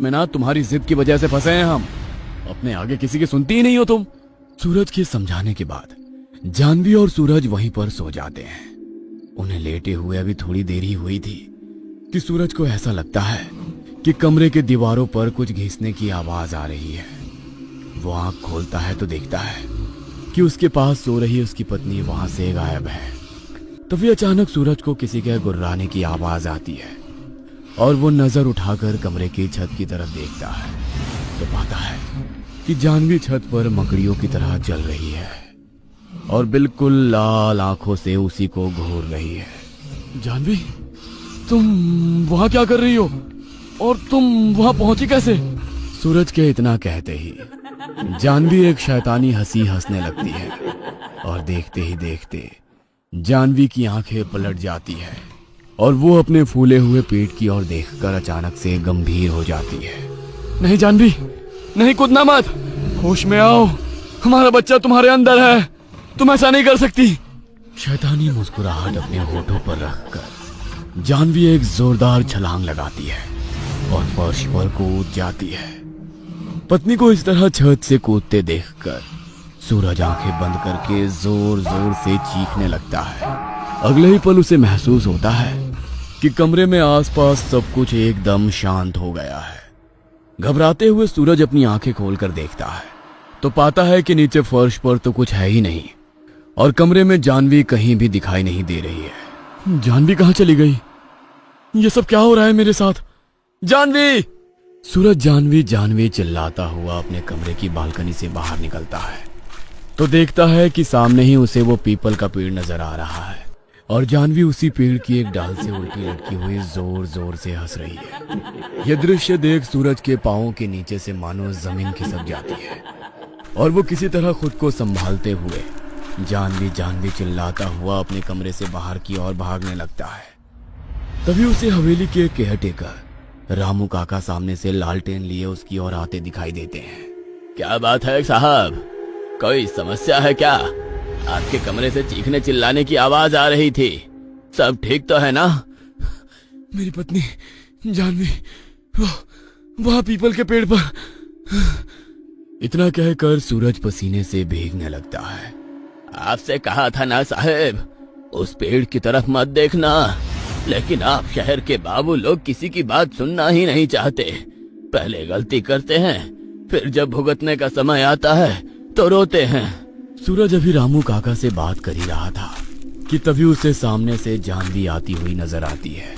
में ना तुम्हारी जिद की वजह से फंसे हैं हम। अपने आगे किसी की सुनती ही नहीं हो तुम। सूरज के समझाने के बाद जानवी और सूरज वहीं पर सो जाते हैं। उन्हें लेटे हुए अभी थोड़ी देर ही हुई थी कि सूरज को ऐसा लगता है कि कमरे के दीवारों पर कुछ घिसने की आवाज आ रही है। वो आंख खोलता है तो देखता है कि उसके पास सो रही उसकी पत्नी वहां से गायब है। तभी अचानक सूरज को किसी के गुर्राने की आवाज आती है और वो नजर उठाकर कमरे की छत की तरफ देखता है तो पाता है कि जानवी छत पर मकड़ियों की तरह जल रही है और बिल्कुल लाल आंखों से उसी को घूर रही है। जानवी, तुम वहां क्या कर रही हो और तुम वहां पहुंची कैसे? सूरज के इतना कहते ही जानवी एक शैतानी हंसी हंसने लगती है और देखते ही देखते जानवी की आंखें पलट जाती है और वो अपने फूले हुए पेट की ओर देखकर अचानक से गंभीर हो जाती है। नहीं जानवी, नहीं, कूदना मत, होश में आओ, हमारा बच्चा तुम्हारे अंदर है, तुम ऐसा नहीं कर सकती। शैतानी मुस्कुराहट अपने होठों पर रखकर जानवी एक जोरदार छलांग लगाती है और फर्श पर कूद जाती है। पत्नी को इस तरह छत से कूदते देखकर सूरज आंखें बंद करके जोर जोर से चीखने लगता है। अगले ही पल उसे महसूस होता है कि कमरे में आसपास सब कुछ एकदम शांत हो गया है। घबराते हुए सूरज अपनी आंखें खोलकर देखता है तो पाता है कि नीचे फर्श पर तो कुछ है ही नहीं और कमरे में जानवी कहीं भी दिखाई नहीं दे रही है। जानवी कहाँ चली गई? ये सब क्या हो रहा है मेरे साथ? जानवी! सूरज जानवी जानवी चिल्लाता हुआ अपने कमरे की बालकनी से बाहर निकलता है तो देखता है कि सामने ही उसे वो पीपल का पेड़ नजर आ रहा है और जानवी उसी पेड़ की एक डाल से उल्टी लटकी हुई जोर जोर से हंस रही है। यह दृश्य देख सूरज के पांवों के नीचे से मानो जमीन खिसक जाती है और वो किसी तरह खुद को संभालते हुए जानवी जानवी चिल्लाता हुआ अपने कमरे से बाहर की ओर भागने लगता है। तभी उसे हवेली के केयरटेकर रामू काका सामने से लालटेन लिए उसकी ओर आते दिखाई देते हैं। क्या बात है साहब, कोई समस्या है क्या? आपके कमरे से चीखने चिल्लाने की आवाज आ रही थी, सब ठीक तो है ना? मेरी पत्नी जानवी वहां पीपल के पेड़ पर। इतना कहकर सूरज पसीने से भीगने लगता है। आपसे कहा था ना साहब, उस पेड़ की तरफ मत देखना, लेकिन आप शहर के बाबू लोग किसी की बात सुनना ही नहीं चाहते। पहले गलती करते हैं, फिर जब भुगतने का समय आता है तो रोते हैं। सूरज अभी रामू काका से बात कर ही रहा था कि तभी उसे सामने से जानवी आती हुई नजर आती है।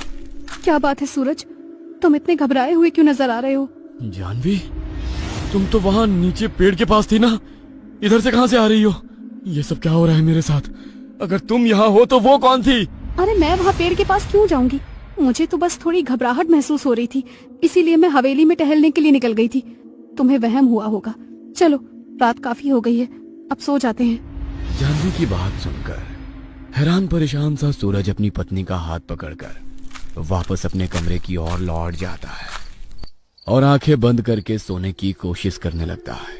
क्या बात है सूरज, तुम इतने घबराए हुए क्यों नजर आ रहे हो? जानवी, तुम तो वहाँ नीचे पेड़ के पास थी ना, इधर से कहाँ से आ रही हो? ये सब क्या हो रहा है मेरे साथ? अगर तुम यहाँ हो तो वो कौन थी? अरे मैं वहाँ पेड़ के पास क्यों जाऊंगी? मुझे तो बस थोड़ी घबराहट महसूस हो रही थी, इसीलिए मैं हवेली में टहलने के लिए निकल गई थी। तुम्हें वहम हुआ होगा। चलो, रात काफी हो गई है, अब सो जाते हैं। जानवी की बात सुनकर हैरान परेशान सा सूरज अपनी पत्नी का हाथ पकड़कर वापस अपने कमरे की ओर लौट जाता है और आंखें बंद करके सोने की कोशिश करने लगता है।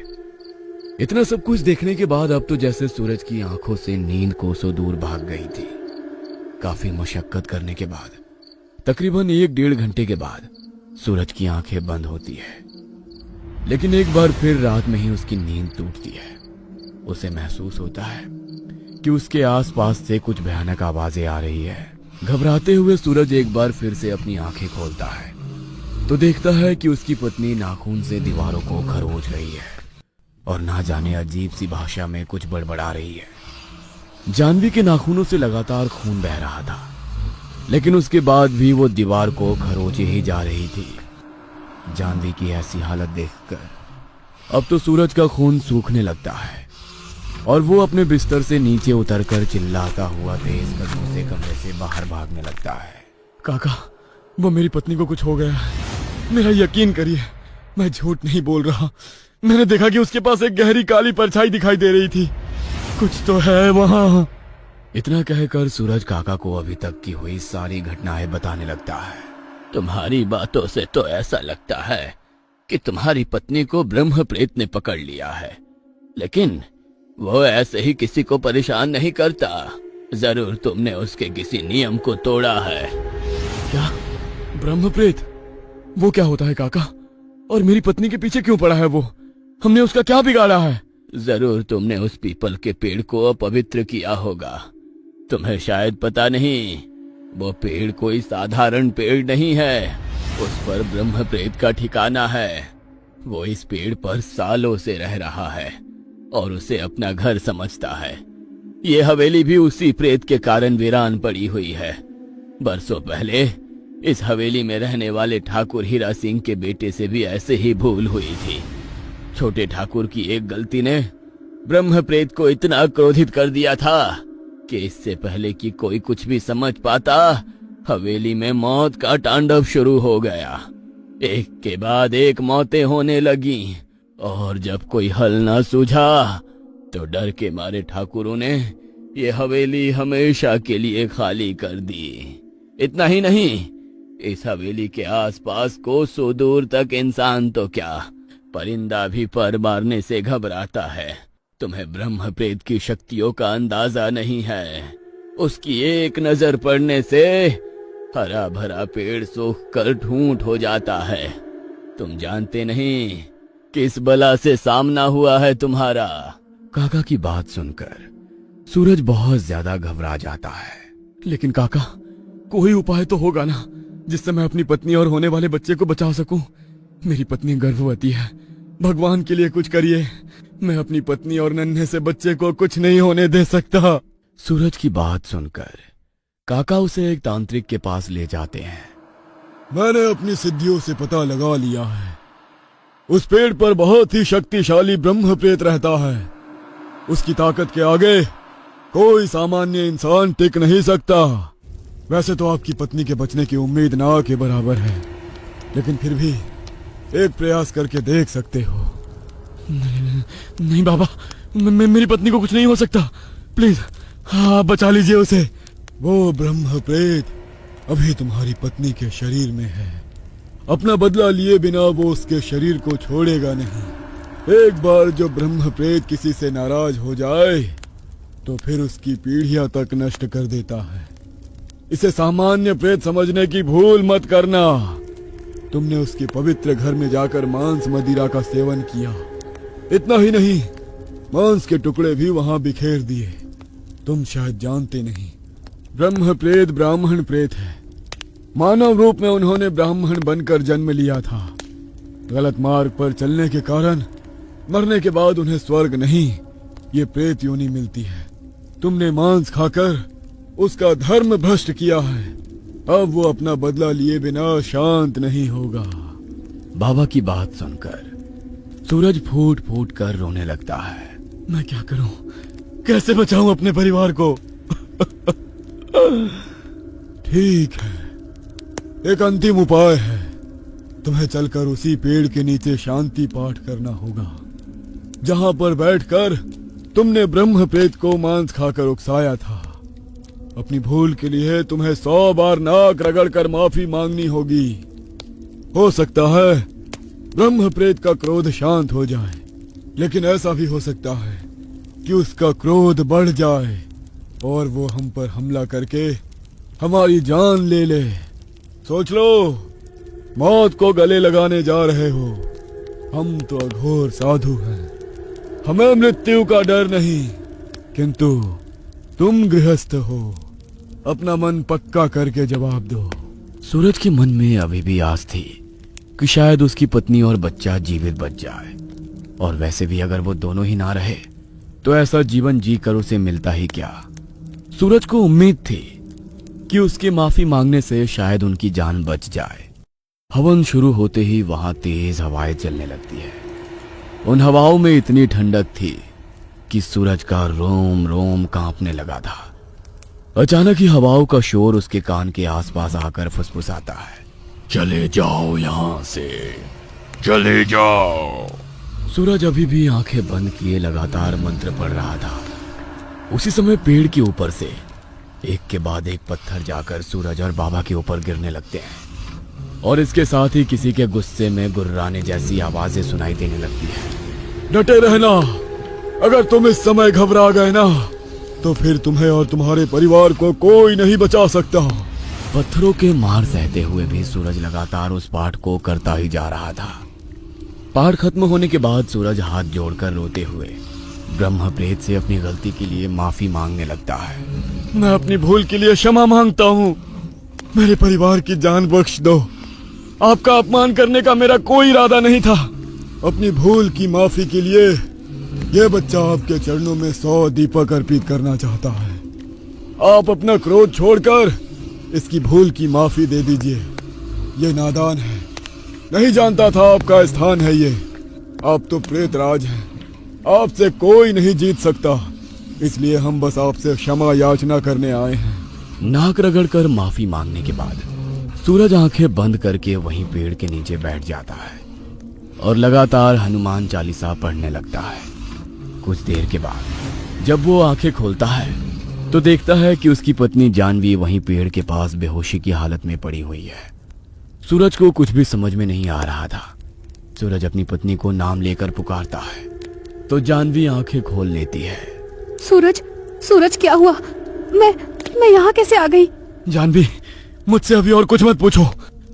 इतना सब कुछ देखने के बाद अब तो जैसे सूरज की आंखों से नींद कोसों दूर भाग गई थी। काफी मशक्कत करने के बाद तकरीबन 1-1.5 घंटे के बाद सूरज की आंखें बंद होती है, लेकिन एक बार फिर रात में ही उसकी नींद टूटती है। उसे महसूस होता है कि उसके आसपास से कुछ भयानक आवाजें आ रही है। घबराते हुए सूरज एक बार फिर से अपनी आंखें खोलता है तो देखता है कि उसकी पत्नी नाखून से दीवारों को खरोच रही है और ना जाने अजीब सी भाषा में कुछ बड़बड़ा रही है। जानवी के नाखूनों से लगातार खून बह रहा था, लेकिन उसके बाद भी वो दीवार को खरोचे ही जा रही थी। जानवी की ऐसी हालत देखकर अब तो सूरज का खून सूखने लगता है और वो अपने बिस्तर से नीचे उतरकर चिल्लाता हुआ तेज कदमों से कमरे से बाहर भागने लगता है। काका, वो मेरी पत्नी को कुछ हो गया है, मेरा यकीन करिए, मैं झूठ नहीं बोल रहा। मैंने देखा कि उसके पास एक गहरी काली परछाई दिखाई दे रही थी, कुछ तो है वहां। इतना कहकर सूरज काका को अभी तक की हुई सारी घटनाएं बताने लगता है। तुम्हारी बातों से तो ऐसा लगता है कि तुम्हारी पत्नी को ब्रह्म प्रेत ने पकड़ लिया है, लेकिन वो ऐसे ही किसी को परेशान नहीं करता। जरूर तुमने उसके किसी नियम को तोड़ा है। क्या? ब्रह्म प्रेत? वो क्या होता है काका? और मेरी पत्नी के पीछे क्यों पड़ा है वो? हमने उसका क्या बिगाड़ा है? जरूर तुमने उस पीपल के पेड़ को अपवित्र किया होगा। तुम्हें शायद पता नहीं, वो पेड़ कोई साधारण पेड़ नहीं है। उस पर ब्रह्म प्रेत का ठिकाना है। वो इस पेड़ पर सालों से रह रहा है और उसे अपना घर समझता है। ये हवेली भी उसी प्रेत के कारण वीरान पड़ी हुई है। बरसों पहले इस हवेली में रहने वाले ठाकुर हीरा सिंह के बेटे से भी ऐसे ही भूल हुई थी। छोटे ठाकुर की एक गलती ने ब्रह्म प्रेत को इतना क्रोधित कर दिया था कि इससे पहले कि कोई कुछ भी समझ पाता, हवेली में मौत का तांडव शुरू हो गया। एक के बाद एक मौतें होने लगी और जब कोई हल न सूझा तो डर के मारे ठाकुरों ने ये हवेली हमेशा के लिए खाली कर दी। इतना ही नहीं, इस हवेली के आसपास को सौ दूर तक इंसान तो क्या, परिंदा भी पर मारने से घबराता है। तुम्हें ब्रह्म प्रेत की शक्तियों का अंदाजा नहीं है। उसकी एक नजर पड़ने से हरा भरा पेड़ सूख कर ठूंठ हो जाता है। तुम जानते नहीं किस बला से सामना हुआ है तुम्हारा। काका की बात सुनकर सूरज बहुत ज्यादा घबरा जाता है। लेकिन काका, कोई उपाय तो होगा ना जिससे मैं अपनी पत्नी और होने वाले बच्चे को बचा सकूं। मेरी पत्नी गर्भवती है, भगवान के लिए कुछ करिए। मैं अपनी पत्नी और नन्हे से बच्चे को कुछ नहीं होने दे सकता। सूरज की बात सुनकर काका उसे एक तांत्रिक के पास ले जाते हैं। मैंने अपनी सिद्धियों से पता लगा लिया है, उस पेड़ पर बहुत ही शक्तिशाली ब्रह्म प्रेत रहता है। उसकी ताकत के आगे कोई सामान्य इंसान टिक नहीं सकता। वैसे तो आपकी पत्नी के बचने की उम्मीद ना के बराबर है, लेकिन फिर भी एक प्रयास करके देख सकते हो। नहीं बाबा, मेरी पत्नी को कुछ नहीं हो सकता। प्लीज हाँ, बचा लीजिए उसे। वो ब्रह्म प्रेत अभी तुम्हारी पत्नी के शरीर में है। अपना बदला लिए बिना वो उसके शरीर को छोड़ेगा नहीं। एक बार जो ब्रह्म प्रेत किसी से नाराज हो जाए तो फिर उसकी पीढ़ियां तक नष्ट कर देता है। इसे सामान्य प्रेत समझने की भूल मत करना। तुमने उसके पवित्र घर में जाकर मांस मदिरा का सेवन किया। इतना ही नहीं, मांस के टुकड़े भी वहां बिखेर दिए। तुम शायद जानते नहीं, ब्रह्म प्रेत ब्राह्मण प्रेत है। मानव रूप में उन्होंने ब्राह्मण बनकर जन्म लिया था। गलत मार्ग पर चलने के कारण मरने के बाद उन्हें स्वर्ग नहीं, ये प्रेत योनि मिलती है। तुमने मांस खाकर उसका धर्म भ्रष्ट किया है। अब वो अपना बदला लिए बिना शांत नहीं होगा। बाबा की बात सुनकर सूरज फूट फूट कर रोने लगता है। मैं क्या करूं, कैसे बचाऊं अपने परिवार को? ठीक है, एक अंतिम उपाय है। तुम्हें चलकर उसी पेड़ के नीचे शांति पाठ करना होगा जहां पर बैठकर तुमने ब्रह्म प्रेत को मांस खाकर उकसाया था। अपनी भूल के लिए तुम्हें 100 बार नाक रगड़कर माफी मांगनी होगी। हो सकता है ब्रह्म प्रेत का क्रोध शांत हो जाए, लेकिन ऐसा भी हो सकता है कि उसका क्रोध बढ़ जाए और वो हम पर हमला करके हमारी जान ले ले। सोच लो, मौत को गले लगाने जा रहे हो। हम तो अघोर साधु हैं, हमें मृत्यु का डर नहीं, किंतु तुम गृहस्थ हो। अपना मन पक्का करके जवाब दो। सूरज के मन में अभी भी आस थी कि शायद उसकी पत्नी और बच्चा जीवित बच जाए, और वैसे भी अगर वो दोनों ही ना रहे तो ऐसा जीवन जी कर उसे मिलता ही क्या। सूरज को उम्मीद थी कि उसके माफी मांगने से शायद उनकी जान बच जाए। हवन शुरू होते ही वहां तेज हवाएं चलने लगती है। उन हवाओं में इतनी ठंडक थी कि सूरज का रोम रोम कांपने लगा था। अचानक ही हवाओं का शोर उसके कान के आसपास आकर फुसफुसाता है। चले जाओ यहां से, चले जाओ। सूरज अभी भी आंखें बंद किए लगातार मंत्र पढ़ रहा था। उसी समय पेड़ के ऊपर से एक के बाद एक पत्थर जाकर सूरज और बाबा के ऊपर गिरने लगते हैं, और इसके साथ ही किसी के गुस्से में गुर्राने जैसी आवाजें सुनाई देने लगती है। डटे रहना, अगर तुम इस समय घबरा गए ना तो फिर तुम्हें और तुम्हारे परिवार को कोई नहीं बचा सकता। पत्थरों के मार सहते हुए भी सूरज लगातार उस पाठ को करता ही जा रहा था। पहाड़ खत्म होने के बाद सूरज हाथ जोड़कर रोते हुए ब्रह्म प्रेत से अपनी गलती के लिए माफी मांगने लगता है। मैं अपनी भूल के लिए क्षमा मांगता हूँ। मेरे परिवार की जान बख्श दो। आपका अपमान करने का मेरा कोई इरादा नहीं था। अपनी भूल की माफी के लिए यह बच्चा आपके चरणों में 100 दीपक अर्पित करना चाहता है। आप अपना क्रोध छोड़कर इसकी भूल की माफी दे दीजिए। ये नादान है, नहीं जानता था आपका स्थान है ये। आप तो प्रेत राज हैं, आपसे कोई नहीं जीत सकता, इसलिए हम बस आपसे क्षमा याचना करने आए हैं। नाक रगड़कर माफी मांगने के बाद सूरज आंखें बंद करके वहीं पेड़ के नीचे बैठ जाता है और लगातार हनुमान चालीसा पढ़ने लगता है। कुछ देर के बाद जब वो आंखें खोलता है तो देखता है कि उसकी पत्नी जानवी वहीं पेड़ के पास बेहोशी की हालत में पड़ी हुई है। सूरज को कुछ भी समझ में नहीं आ रहा था। सूरज अपनी पत्नी को नाम लेकर पुकारता है तो जानवी आंखें खोल लेती है। सूरज, सूरज क्या हुआ? मैं यहाँ कैसे आ गई? जानवी, मुझसे अभी और कुछ मत पूछो,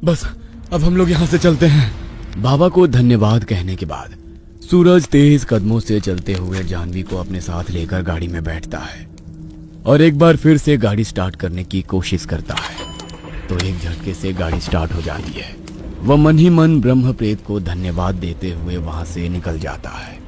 बस अब हम लोग यहाँ से चलते हैं। बाबा को धन्यवाद कहने के बाद सूरज तेज कदमों से चलते हुए जानवी को अपने साथ लेकर गाड़ी में बैठता है और एक बार फिर से गाड़ी स्टार्ट करने की कोशिश करता है तो एक झटके से गाड़ी स्टार्ट हो जाती है। वह मन ही मन ब्रह्म प्रेत को धन्यवाद देते हुए वहां से निकल जाता है।